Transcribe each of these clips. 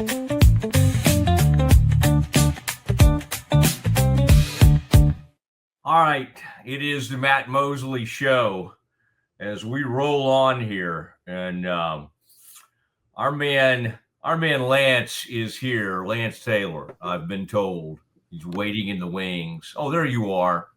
All right, it is the Matt Mosley Show as we roll on here, and our man Lance is here. Lance Taylor, I've been told he's waiting in the wings. Oh, there you are,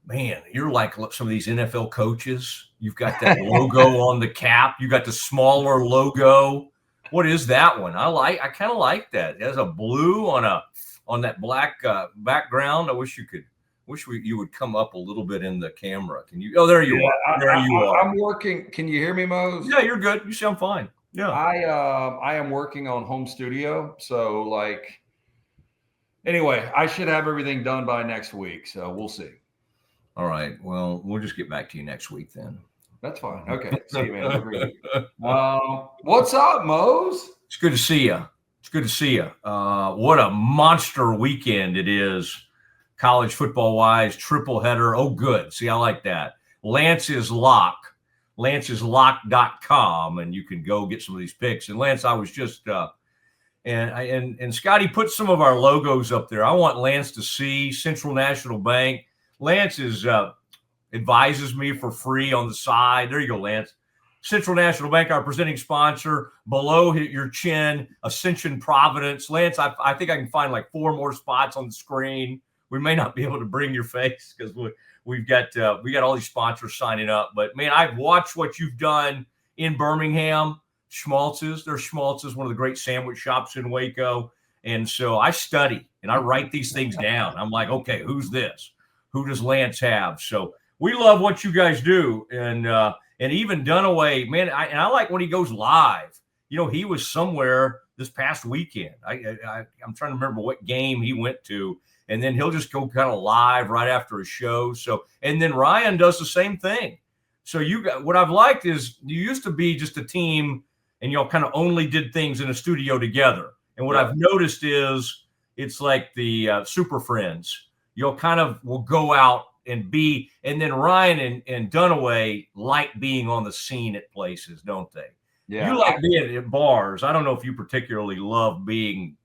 man. You're like some of these NFL coaches. You've got that logo on the cap. You got the smaller logo. What is that one? I kind of like that. It has a blue on that black background. I wish you would come up a little bit in the camera. Can you? Oh, there you are. There you are. I'm working. Can you hear me, Mose? Yeah, you're good. You sound fine. Yeah. I am working on home studio. So anyway, I should have everything done by next week. So we'll see. All right. Well, we'll just get back to you next week then. That's fine. Okay. See you, man. What's up, Mose? It's good to see you. It's good to see you. What a monster weekend it is. College football wise, triple header. Oh, good. See, I like that. Lance's lock.com, and you can go get some of these picks. And Lance, I was just and Scotty put some of our logos up there. I want Lance to see Central National Bank. Lance advises me for free on the side. There you go, Lance. Central National Bank, our presenting sponsor. Below your chin, Ascension Providence. Lance, I think I can find like 4 more spots on the screen. We may not be able to bring your face because we got all these sponsors signing up. But man, I've watched what you've done in Birmingham. Schmaltz's, there's Schmaltz's, one of the great sandwich shops in Waco. And so I study and I write these things down. I'm like, okay, who's this? Who does Lance have? So we love what you guys do. And even Dunaway, man, I like when he goes live. You know, he was somewhere this past weekend. I'm trying to remember what game he went to. And then he'll just go kind of live right after a show. So, and then Ryan does the same thing. So what I've liked is you used to be just a team and y'all kind of only did things in a studio together. And what I've noticed is it's like the Super Friends. You'll kind of will go out and be, and then Ryan and Dunaway like being on the scene at places, don't they? Yeah. You like being at bars. I don't know if you particularly love being,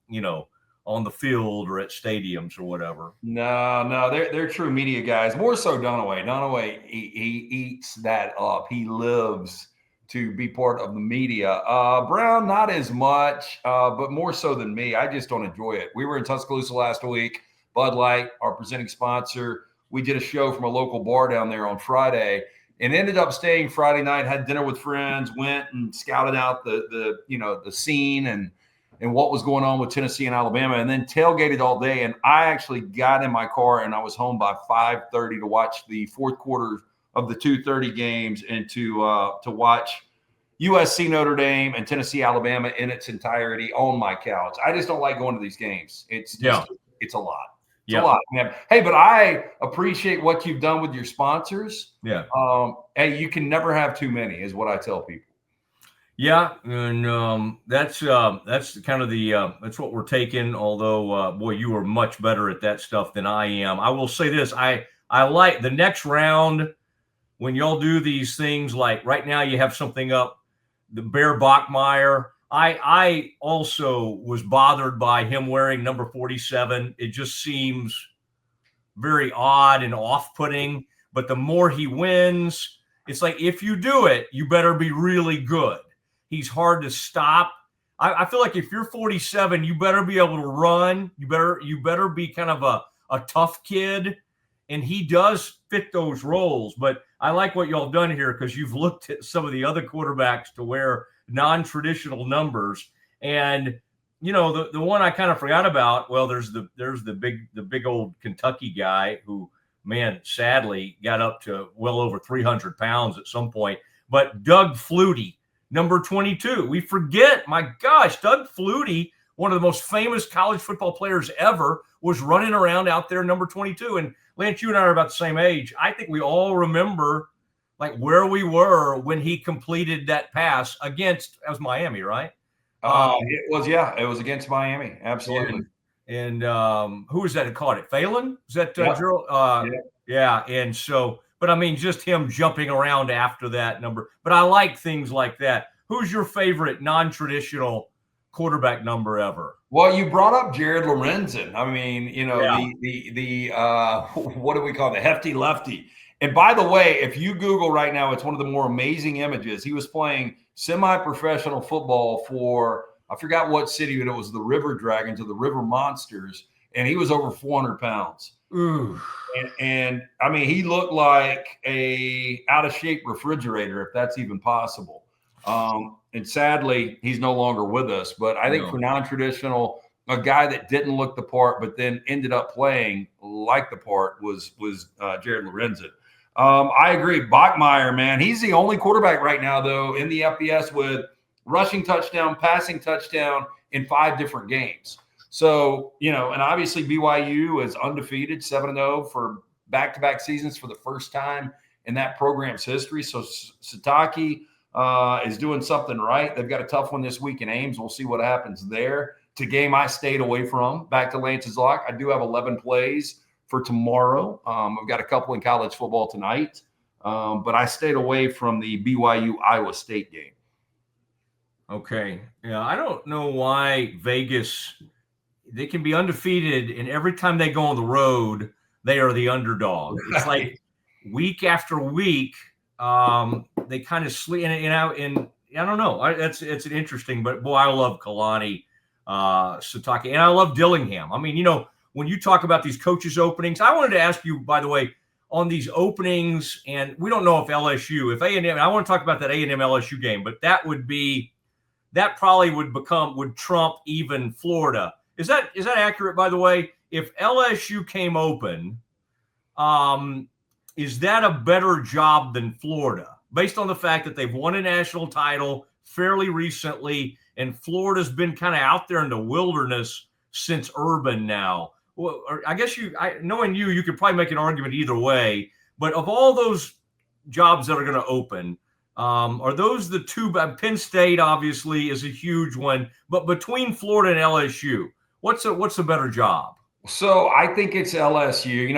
on the field or at stadiums or whatever. No, they're true media guys. More so Dunaway. Dunaway, he eats that up. He lives to be part of the media. Brown, not as much, but more so than me. I just don't enjoy it. We were in Tuscaloosa last week. Bud Light, our presenting sponsor. We did a show from a local bar down there on Friday and ended up staying Friday night, had dinner with friends, went and scouted out the scene and what was going on with Tennessee and Alabama, and then tailgated all day. And I actually got in my car and I was home by 5:30 to watch the fourth quarter of the 2:30 games and to watch USC Notre Dame and Tennessee Alabama in its entirety on my couch. I just don't like going to these games. It's a lot. It's a lot, man. Hey, but I appreciate what you've done with your sponsors. Yeah. Hey, you can never have too many, is what I tell people. Yeah, and that's kind of that's what we're taking. Although, boy, you are much better at that stuff than I am. I will say this: I like the next round when y'all do these things. Like right now, you have something up, the Bear Bachmeier. I also was bothered by him wearing number 47. It just seems very odd and off-putting. But the more he wins, it's like if you do it, you better be really good. He's hard to stop. I feel like if you're 47, you better be able to run. You better be kind of a tough kid. And he does fit those roles. But I like what y'all done here because you've looked at some of the other quarterbacks to wear non-traditional numbers. And, the one I kind of forgot about, well, there's the big old Kentucky guy who, man, sadly got up to well over 300 pounds at some point. But Doug Flutie, number 22. We forget, my gosh, Doug Flutie, one of the most famous college football players ever, was running around out there, number 22. And Lance, you and I are about the same age. I think we all remember like where we were when he completed that pass against, that was Miami, right? It was against Miami. Absolutely. And who was that who caught it? Phelan? Was that Gerald? Yeah. And so, but I mean, just him jumping around after that number. But I like things like that. Who's your favorite non-traditional quarterback number ever. Well, you brought up Jared Lorenzen. I mean, Yeah. the what do we call it? The hefty lefty. And by the way, if you Google right now, it's one of the more amazing images. He was playing semi-professional football for, I forgot what city, but it was the River Dragons or the River Monsters, and he was over 400 pounds. Ooh. And I mean, he looked like a out of shape refrigerator, if that's even possible. And sadly, he's no longer with us. But I think for non-traditional, a guy that didn't look the part, but then ended up playing like the part was Jared Lorenzen. I agree. Bachmeier, man, he's the only quarterback right now, though, in the FBS with rushing touchdown, passing touchdown in 5 different games. So, and obviously BYU is undefeated, 7-0 for back-to-back seasons for the first time in that program's history. So Satake is doing something right. They've got a tough one this week in Ames. We'll see what happens there. It's a game I stayed away from. Back to Lance's lock. I do have 11 plays for tomorrow. I've got a couple in college football tonight, but I stayed away from the BYU-Iowa State game. Okay. Yeah, I don't know why Vegas – they can be undefeated, and every time they go on the road, they are the underdog. It's like week after week, they kind of sleep. And I don't know. It's an interesting, but boy, I love Kalani, Satake, and I love Dillingham. I mean, when you talk about these coaches' openings, I wanted to ask you, by the way, on these openings, and we don't know if LSU, if A&M, I want to talk about that A&M LSU game, but that probably would trump even Florida. Is that accurate, by the way? If LSU came open, is that a better job than Florida? Based on the fact that they've won a national title fairly recently, and Florida's been kind of out there in the wilderness since Urban now. Well, I guess knowing you could probably make an argument either way. But of all those jobs that are going to open, are those the two? Penn State obviously is a huge one, but between Florida and LSU, what's a better job? So I think it's LSU.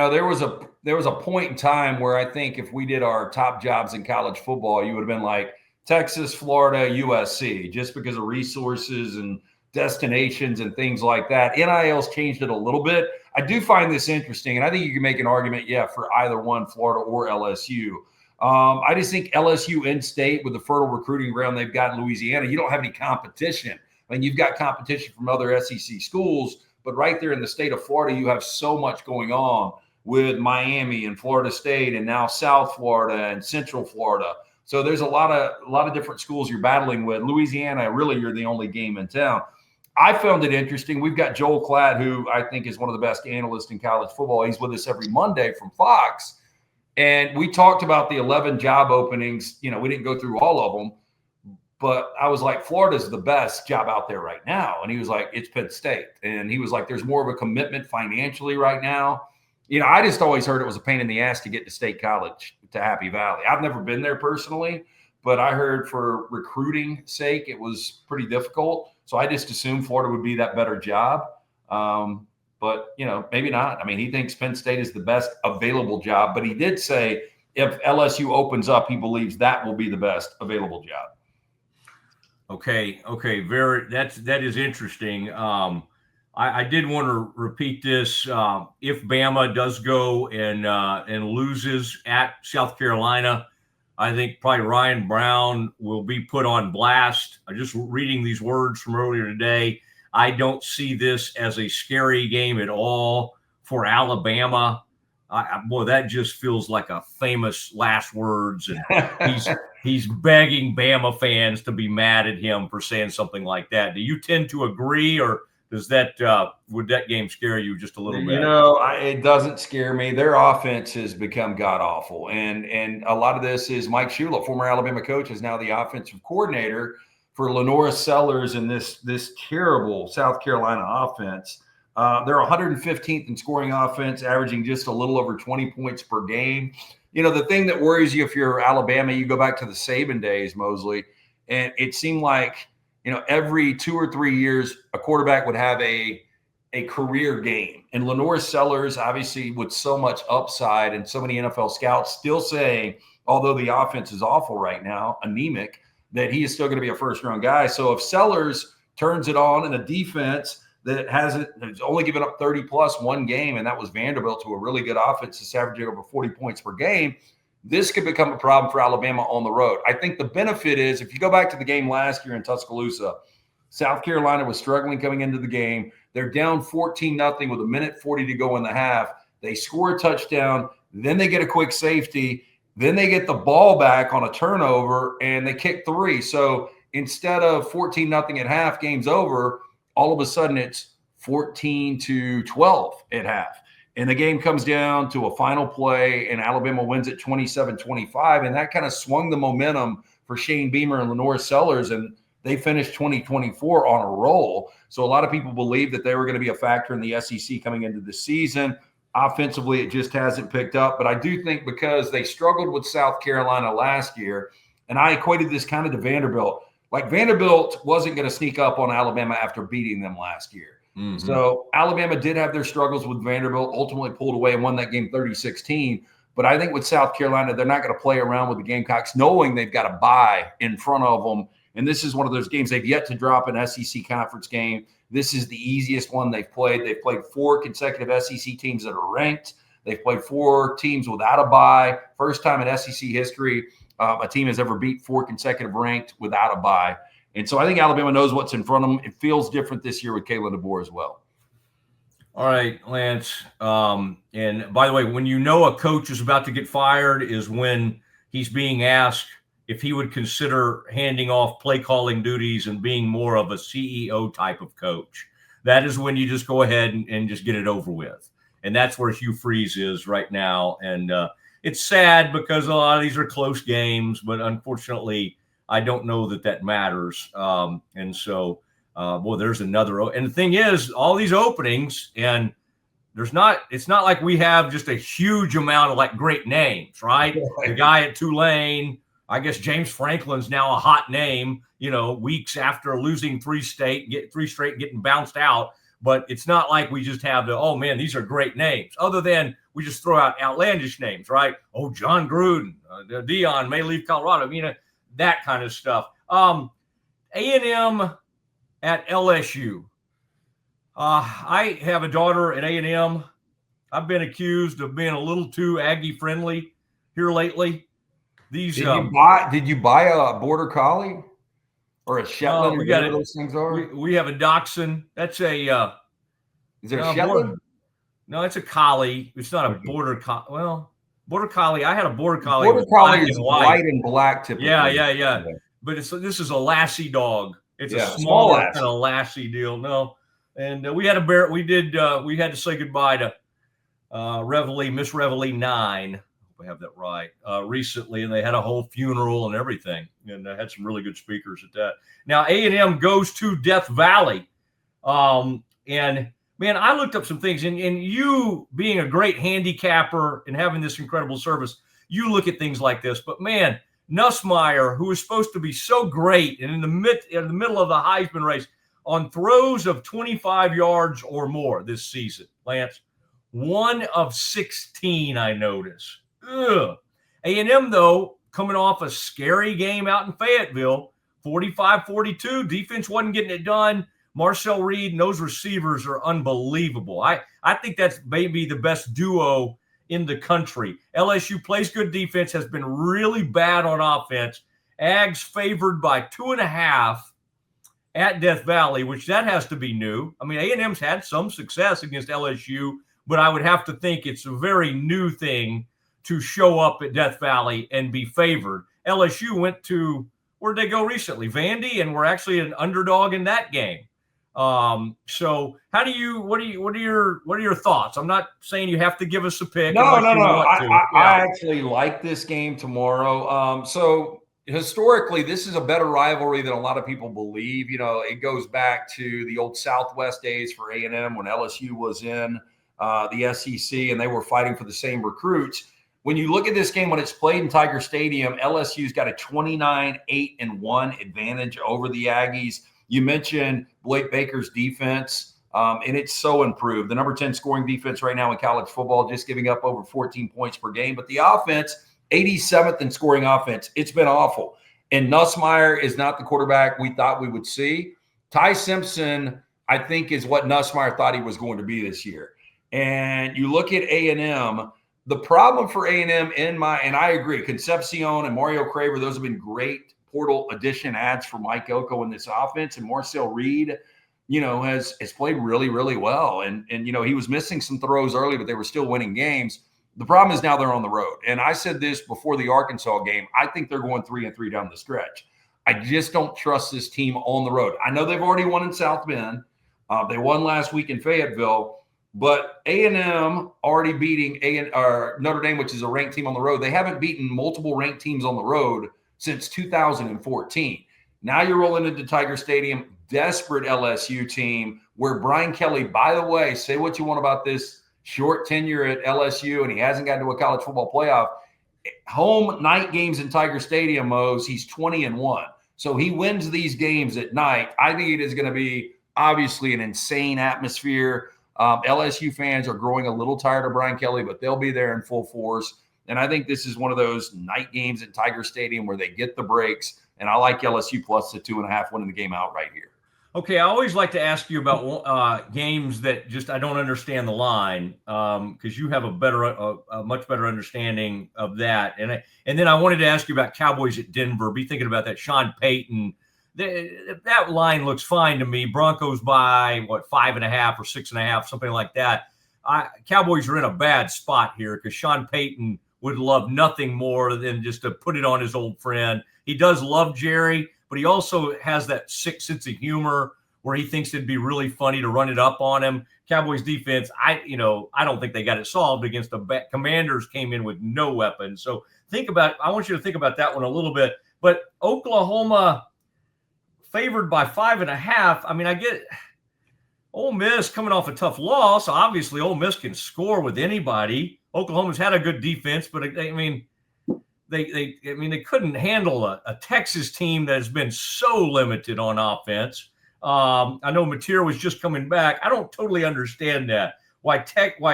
There was a point in time where I think if we did our top jobs in college football, you would have been like Texas, Florida, USC, just because of resources and destinations and things like that. NIL's changed it a little bit. I do find this interesting, and I think you can make an argument, for either one, Florida or LSU. I just think LSU in-state with the fertile recruiting ground they've got in Louisiana, you don't have any competition. I mean, you've got competition from other SEC schools, but right there in the state of Florida, you have so much going on with Miami and Florida State and now South Florida and Central Florida. So there's a lot of different schools you're battling with. Louisiana, really, you're the only game in town. I found it interesting. We've got Joel Klatt, who I think is one of the best analysts in college football. He's with us every Monday from Fox. And we talked about the 11 job openings. We didn't go through all of them. But I was like, Florida's the best job out there right now. And he was like, it's Penn State. And he was like, there's more of a commitment financially right now. I just always heard it was a pain in the ass to get to State College, to Happy Valley. I've never been there personally, but I heard for recruiting sake, it was pretty difficult. So I just assumed Florida would be that better job. But, maybe not. I mean, he thinks Penn State is the best available job. But he did say if LSU opens up, he believes that will be the best available job. Okay. That is interesting. I did want to repeat this. If Bama does go and loses at South Carolina, I think probably Ryan Brown will be put on blast. I'm just reading these words from earlier today. I don't see this as a scary game at all for Alabama. Boy, that just feels like a famous last words, and he's begging Bama fans to be mad at him for saying something like that. Do you tend to agree, or does would that game scare you just a little bit? It doesn't scare me. Their offense has become god awful, and a lot of this is Mike Shula, former Alabama coach, is now the offensive coordinator for Lenora Sellers and this terrible South Carolina offense. They're 115th in scoring offense, averaging just a little over 20 points per game. The thing that worries you if you're Alabama, you go back to the Saban days, Mosley, and it seemed like, every 2 or 3 years, a quarterback would have a career game. And Lenora Sellers, obviously, with so much upside and so many NFL scouts still saying, although the offense is awful right now, anemic, that he is still going to be a first-round guy. So if Sellers turns it on, and a defense that has only given up 30 plus one game, and that was Vanderbilt, to a really good offense that's averaging over 40 points per game. This could become a problem for Alabama on the road. I think the benefit is, if you go back to the game last year in Tuscaloosa, South Carolina was struggling coming into the game. They're down 14-0 with 1:40 to go in the half. They score a touchdown, then they get a quick safety, then they get the ball back on a turnover, and they kick 3. So instead of 14-0 at half, game's over, all of a sudden it's 14-12 at half. And the game comes down to a final play, and Alabama wins it 27-25. And that kind of swung the momentum for Shane Beamer and Lenore Sellers, and they finished 2024 on a roll. So a lot of people believe that they were going to be a factor in the SEC coming into the season. Offensively, it just hasn't picked up. But I do think because they struggled with South Carolina last year, and I equated this kind of to Vanderbilt. Like, Vanderbilt wasn't going to sneak up on Alabama after beating them last year. Mm-hmm. So Alabama did have their struggles with Vanderbilt, ultimately pulled away and won that game 30-16. But I think with South Carolina, they're not going to play around with the Gamecocks, knowing they've got a bye in front of them. And this is one of those games they've yet to drop an SEC conference game. This is the easiest one they've played. They've played 4 consecutive SEC teams that are ranked. They've played 4 teams without a bye. First time in SEC history a team has ever beat 4 consecutive ranked without a bye. And so I think Alabama knows what's in front of them. It feels different this year with Kalen DeBoer as well. All right, Lance. And by the way, when you know a coach is about to get fired is when he's being asked if he would consider handing off play calling duties and being more of a CEO type of coach. That is when you just go ahead and just get it over with. And that's where Hugh Freeze is right now. And it's sad because a lot of these are close games, but unfortunately, I don't know that matters. And so, there's another. And the thing is, all these openings, and it's not like we have just a huge amount of like great names, right? The guy at Tulane, I guess James Franklin's now a hot name, weeks after losing 3 straight, getting bounced out. But it's not like we just have these are great names, other than we just throw out outlandish names, right? Oh, John Gruden, Dion may leave Colorado, that kind of stuff. A&M at LSU. I have a daughter at A&M. I've been accused of being a little too Aggie friendly here lately. Did you buy a border collie or a Shetland? Whatever those things are. We have a dachshund. That's a. Is there a Shetland? No, it's a collie. It's not a border collie. Well, border collie. I had a border collie. Border collie is white and black typically. Yeah. But this is a Lassie dog. It's a small kind of Lassie deal. No, and we had a bear. We had to say goodbye to Miss Reveille 9. I have that right, recently, and they had a whole funeral and everything, and I had some really good speakers at that. Now, A&M goes to Death Valley, and man, I looked up some things, and you being a great handicapper and having this incredible service, you look at things like this, but man, Nussmeier, who is supposed to be so great and in the middle of the Heisman race, on throws of 25 yards or more this season, Lance, 1 of 16, I notice. Ugh. A&M, though, coming off a scary game out in Fayetteville, 45-42. Defense wasn't getting it done. Marcel Reed and those receivers are unbelievable. I think that's maybe the best duo in the country. LSU plays good defense, has been really bad on offense. Ags favored by 2.5 at Death Valley, which that has to be new. I mean, A&M's had some success against LSU, but I would have to think it's a very new thing to show up at Death Valley and be favored. LSU went to, where'd they go recently? Vandy, and we're actually an underdog in that game. So what are your thoughts? I'm not saying you have to give us a pick. No. I actually like this game tomorrow. So historically, this is a better rivalry than a lot of people believe. It goes back to the old Southwest days for A&M when LSU was in the SEC and they were fighting for the same recruits. When you look at this game, when it's played in Tiger Stadium, LSU's got a 29-8-1 advantage over the Aggies. You mentioned Blake Baker's defense, and it's so improved. The number 10 scoring defense right now in college football, just giving up over 14 points per game. But the offense, 87th in scoring offense. It's been awful. And Nussmeier is not the quarterback we thought we would see. Ty Simpson, I think, is what Nussmeier thought he was going to be this year. And you look at A&M, the problem for A&M and I agree, Concepcion and Mario Craver, those have been great portal addition adds for Mike Elko in this offense. And Marcel Reed, has played really, really well. And he was missing some throws early, but they were still winning games. The problem is now they're on the road. And I said this before the Arkansas game. I think they're going 3-3 down the stretch. I just don't trust this team on the road. I know they've already won in South Bend. They won last week in Fayetteville. But A&M already beating Notre Dame, which is a ranked team on the road. They haven't beaten multiple ranked teams on the road since 2014. Now you're rolling into Tiger Stadium, desperate LSU team where Brian Kelly, by the way, say what you want about this short tenure at LSU, and he hasn't gotten to a college football playoff. Home night games in Tiger Stadium, Mose, he's 20-1. So he wins these games at night. I think it is going to be obviously an insane atmosphere. LSU fans are growing a little tired of Brian Kelly, but they'll be there in full force. And I think this is one of those night games at Tiger Stadium where they get the breaks. And I like LSU plus the 2.5 winning the game outright here. Okay, I always like to ask you about games that just I don't understand the line because you have a much better understanding of that. And then I wanted to ask you about Cowboys at Denver. Be thinking about that Sean Payton. That line looks fine to me. Broncos by 5.5 or 6.5, something like that. Cowboys are in a bad spot here because Sean Payton would love nothing more than just to put it on his old friend. He does love Jerry, but he also has that sick sense of humor where he thinks it'd be really funny to run it up on him. Cowboys defense, I don't think they got it solved against the Commanders came in with no weapons. So I want you to think about that one a little bit. But Oklahoma favored by 5.5. I mean, I get Ole Miss coming off a tough loss. Obviously, Ole Miss can score with anybody. Oklahoma's had a good defense, but they couldn't handle a Texas team that has been so limited on offense. I know Mateer was just coming back. I don't totally understand that. Why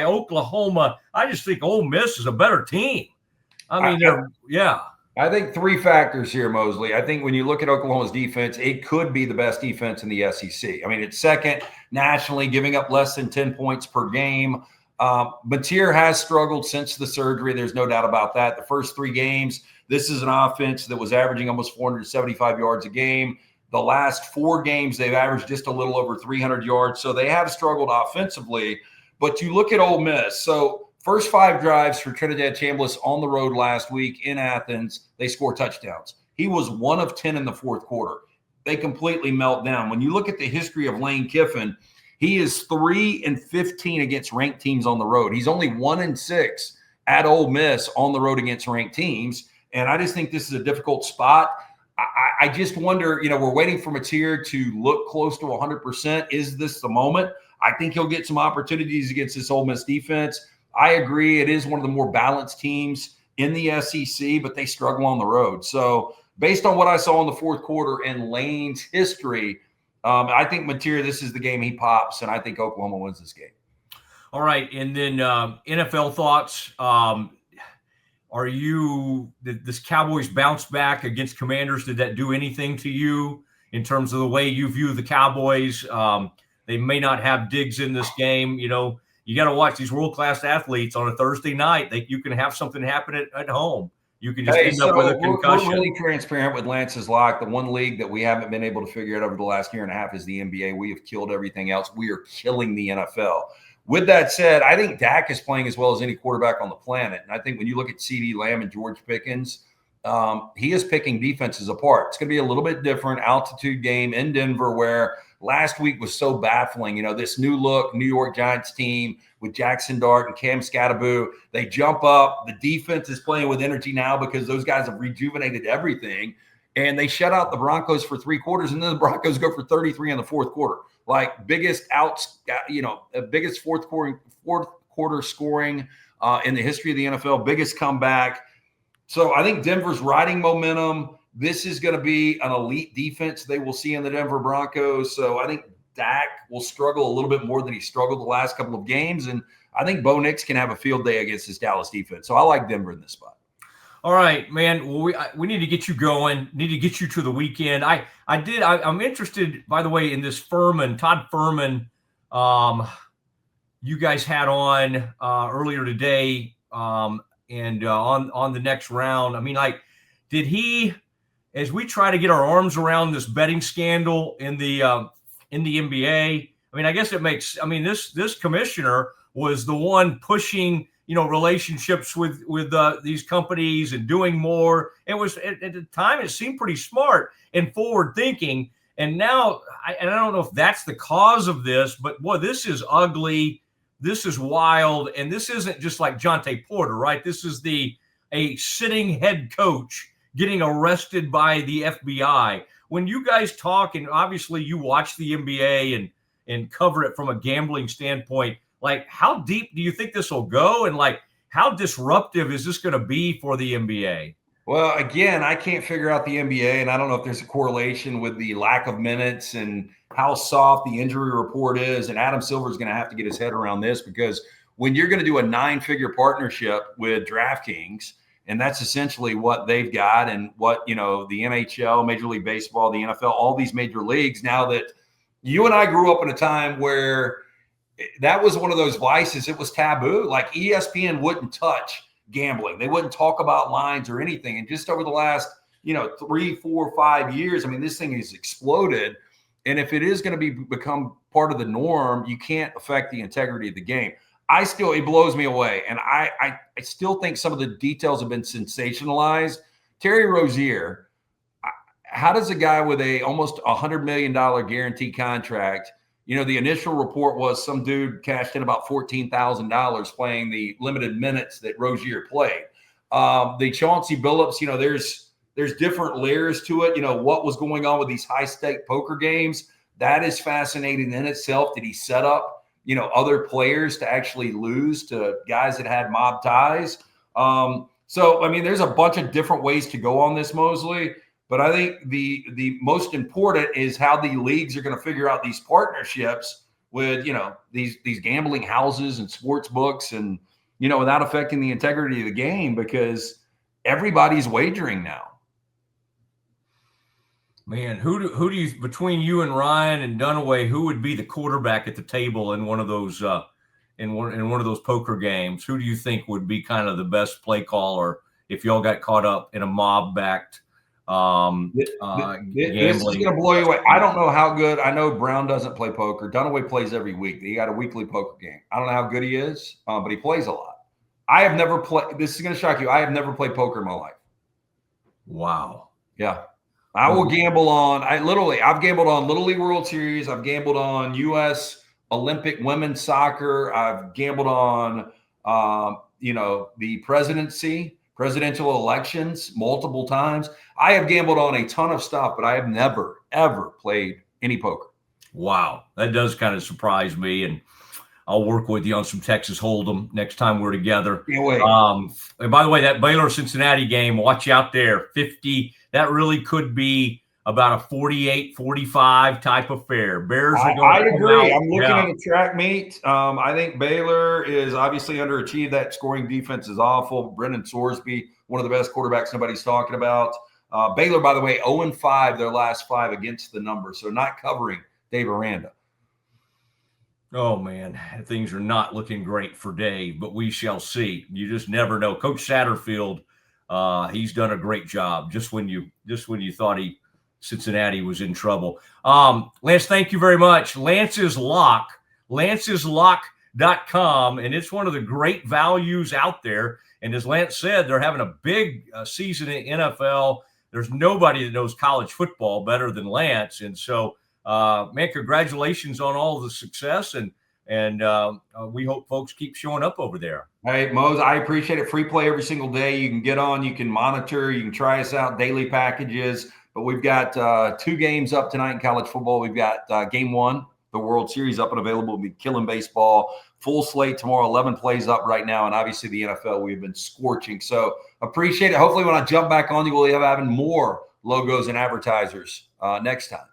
Oklahoma? I just think Ole Miss is a better team. I think three factors here, Mosley. I think when you look at Oklahoma's defense, it could be the best defense in the SEC. I mean, it's second nationally, giving up less than 10 points per game. Mateer has struggled since the surgery. There's no doubt about that. The first 3 games, this is an offense that was averaging almost 475 yards a game. The last 4 games, they've averaged just a little over 300 yards. So they have struggled offensively. But you look at Ole Miss. So first 5 drives for Trinidad Chambliss on the road last week in Athens, they score touchdowns. He was 1 of 10 in the fourth quarter. They completely melt down. When you look at the history of Lane Kiffin, he is 3-15 against ranked teams on the road. He's only 1-6 at Ole Miss on the road against ranked teams. And I just think this is a difficult spot. I just wonder, we're waiting for Mateer to look close to 100%. Is this the moment? I think he'll get some opportunities against this Ole Miss defense. I agree. It is one of the more balanced teams in the SEC, but they struggle on the road. So based on what I saw in the fourth quarter and Lane's history, I think Mateer, this is the game he pops, and I think Oklahoma wins this game. All right. And then NFL thoughts. Did this Cowboys bounce back against Commanders? Did that do anything to you in terms of the way you view the Cowboys? They may not have Diggs in this game. You got to watch these world-class athletes on a Thursday night. You can have something happen at home. You can just end up with a concussion. We're really transparent with Lance's lock. The one league that we haven't been able to figure out over the last year and a half is the NBA. We have killed everything else. We are killing the NFL. With that said, I think Dak is playing as well as any quarterback on the planet. And I think when you look at CeeDee Lamb and George Pickens, he is picking defenses apart. It's going to be a little bit different altitude game in Denver where last week was so baffling. This new look New York Giants team with Jackson Dart and Cam Scatterboo, they jump up. The defense is playing with energy now because those guys have rejuvenated everything. And they shut out the Broncos for 3 quarters, and then the Broncos go for 33 in the fourth quarter. Biggest fourth quarter scoring in the history of the NFL, biggest comeback. So I think Denver's riding momentum. This is going to be an elite defense they will see in the Denver Broncos. So I think Dak will struggle a little bit more than he struggled the last couple of games. And I think Bo Nix can have a field day against this Dallas defense. So I like Denver in this spot. All right, man. Well, we need to get you going. Need to get you to the weekend. I'm interested, by the way, in this Todd Furman. You guys had on earlier today, and on the next round. I mean, like, did he? As we try to get our arms around this betting scandal in the NBA, I mean, I guess it makes. I mean, this commissioner was the one pushing, relationships with these companies and doing more. It was at the time it seemed pretty smart and forward thinking. And now I don't know if that's the cause of this, but boy, this is ugly. This is wild, and this isn't just like Jonte Porter, right? This is a sitting head coach getting arrested by the FBI. When you guys talk, and obviously you watch the NBA and cover it from a gambling standpoint, like, how deep do you think this will go? And like, how disruptive is this going to be for the NBA? Well, again, I can't figure out the NBA, and I don't know if there's a correlation with the lack of minutes and how soft the injury report is. And Adam Silver is going to have to get his head around this, because when you're going to do a 9-figure partnership with DraftKings, and that's essentially what they've got, and what, the NHL, Major League Baseball, the NFL, all these major leagues, now that you and I grew up in a time where that was one of those vices. It was taboo. Like, ESPN wouldn't touch gambling. They wouldn't talk about lines or anything. And just over the last, 3, 4, 5 years, I mean, this thing has exploded. And if it is going to become part of the norm, you can't affect the integrity of the game. It blows me away. And I still think some of the details have been sensationalized. Terry Rozier, how does a guy with almost $100 million guaranteed contract, the initial report was some dude cashed in about $14,000 playing the limited minutes that Rozier played. The Chauncey Billups, there's different layers to it. What was going on with these high-stake poker games, that is fascinating in itself. Did he set up, other players to actually lose to guys that had mob ties? So, I mean, there's a bunch of different ways to go on this, Mosley. But I think the most important is how the leagues are going to figure out these partnerships with, these gambling houses and sports books, and, without affecting the integrity of the game, because everybody's wagering now. Man, who do you, between you and Ryan and Dunaway, who would be the quarterback at the table in one of those in one of those poker games? Who do you think would be kind of the best play caller if y'all got caught up in a mob-backed This is going to blow you away. I don't know how good. I know Brown doesn't play poker. Dunaway plays every week. He got a weekly poker game. I don't know how good he is, but he plays a lot. I have never played. This is going to shock you. I have never played poker in my life. Wow. Yeah. I will gamble on. I've gambled on Little League World Series. I've gambled on U.S. Olympic women's soccer. I've gambled on, the presidential elections multiple times. I have gambled on a ton of stuff, but I have never, ever played any poker. Wow. That does kind of surprise me. And I'll work with you on some Texas Hold'em next time we're together. Can't wait. And by the way, that Baylor-Cincinnati game, watch out there. 50, that really could be about a 48-45 type affair. Bears are going I agree. I'm looking at a track meet. I think Baylor is obviously underachieved. That scoring defense is awful. Brendan Sorsby, one of the best quarterbacks nobody's talking about. Baylor, by the way, 0-5 their last 5 against the number, so not covering Dave Aranda. Oh, man, things are not looking great for Dave, but we shall see. You just never know. Coach Satterfield, he's done a great job just when you thought Cincinnati was in trouble. Lance, thank you very much. Lance's Lock, lanceslock.com, and it's one of the great values out there. And as Lance said, they're having a big season in NFL. There's nobody that knows college football better than Lance. And so, man, congratulations on all the success. And we hope folks keep showing up over there. Hey, Mose, I appreciate it. Free play every single day. You can get on, you can monitor, you can try us out, daily packages. But we've got 2 games up tonight in college football. We've got game 1, the World Series, up and available. We'll be killing baseball. Full slate tomorrow, 11 plays up right now. And obviously the NFL, we've been scorching. So appreciate it. Hopefully when I jump back on you, we'll have having more logos and advertisers next time.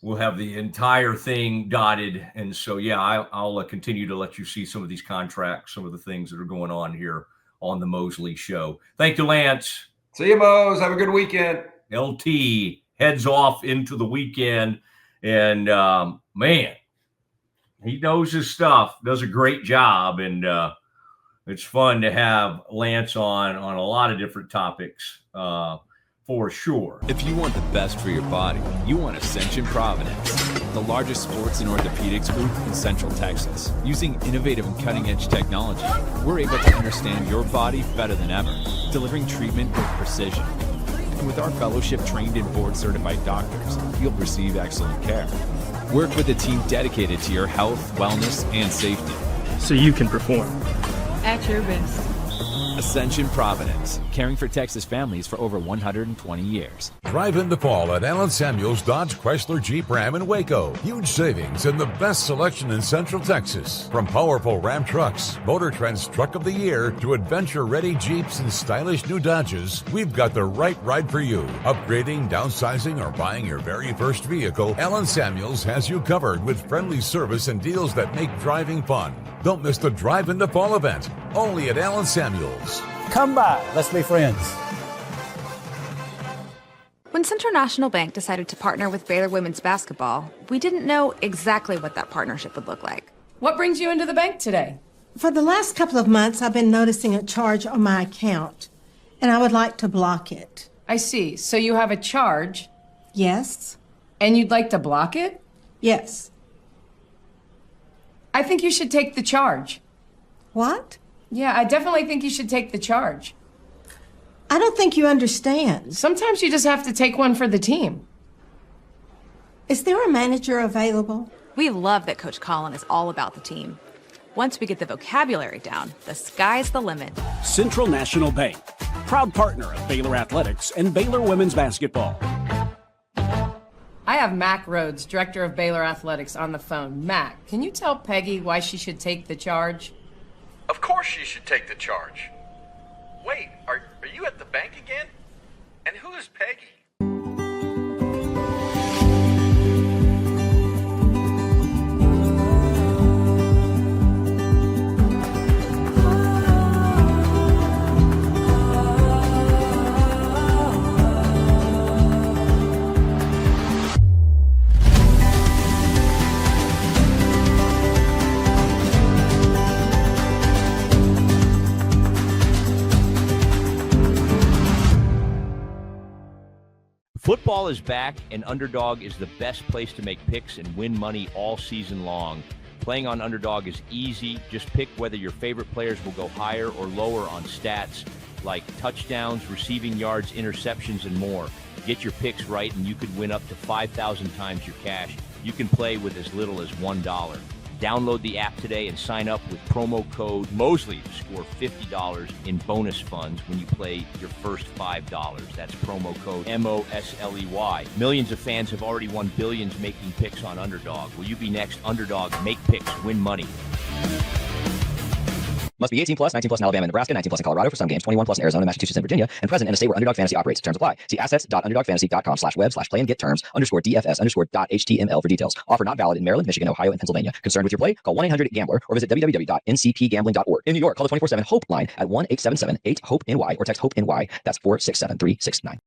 We'll have the entire thing dotted. And so, yeah, I'll continue to let you see some of these contracts, some of the things that are going on here on the Mosley Show. Thank you, Lance. See you, Mose. Have a good weekend. LT heads off into the weekend, and man, he knows his stuff, does a great job, and it's fun to have Lance on a lot of different topics for sure. If you want the best for your body, you want Ascension Providence, the largest sports and orthopedics group in Central Texas. Using innovative and cutting-edge technology, we're able to understand your body better than ever, delivering treatment with precision. And with our fellowship-trained and board-certified doctors, you'll receive excellent care. Work with a team dedicated to your health, wellness, and safety. So you can perform at your best. Ascension Providence, caring for Texas families for over 120 years. Drive in the fall at Alan Samuels Dodge Chrysler Jeep Ram in Waco. Huge savings and the best selection in Central Texas. From powerful Ram trucks, Motor Trend's Truck of the Year, to adventure-ready Jeeps and stylish new Dodges, we've got the right ride for you. Upgrading, downsizing, or buying your very first vehicle, Alan Samuels has you covered with friendly service and deals that make driving fun. Don't miss the Drive in the Fall event, only at Alan Samuels. Come by, let's be friends. When Central National Bank decided to partner with Baylor women's basketball, we didn't know exactly what that partnership would look like. What brings you into the bank today? For the last couple of months, I've been noticing a charge on my account, and I would like to block it. I see. So you have a charge, Yes? and you'd like to block it? Yes. I think you should take the charge. What? Yeah, I definitely think you should take the charge. I don't think you understand. Sometimes you just have to take one for the team. Is there a manager available? We love that Coach Colin is all about the team. Once we get the vocabulary down, the sky's the limit. Central National Bank, proud partner of Baylor Athletics and Baylor women's basketball. I have Mac Rhodes, director of Baylor Athletics, on the phone. Mac, can you tell Peggy why she should take the charge? Of course she should take the charge. Wait, are you at the bank again? And who is Peggy? Football is back, and Underdog is the best place to make picks and win money all season long. Playing on Underdog is easy. Just pick whether your favorite players will go higher or lower on stats like touchdowns, receiving yards, interceptions, and more. Get your picks right, and you could win up to 5,000 times your cash. You can play with as little as $1. Download the app today and sign up with promo code Mosley to score $50 in bonus funds when you play your first $5. That's promo code MOSLEY. Millions of fans have already won billions making picks on Underdog. Will you be next? Underdog, make picks, win money. Must be 18 plus, 19 plus in Alabama and Nebraska, 19 plus in Colorado for some games, 21 plus in Arizona, Massachusetts, and Virginia, and present in a state where Underdog Fantasy operates. Terms apply. See assets.underdogfantasy.com/web/play-and-get-terms_DFS_.html for details. Offer not valid in Maryland, Michigan, Ohio, and Pennsylvania. Concerned with your play? Call 1-800-GAMBLER or visit www.ncpgambling.org. In New York, call the 24/7 HOPE line at 1-877-8-HOPE-NY or text HOPE-NY. That's 467-369.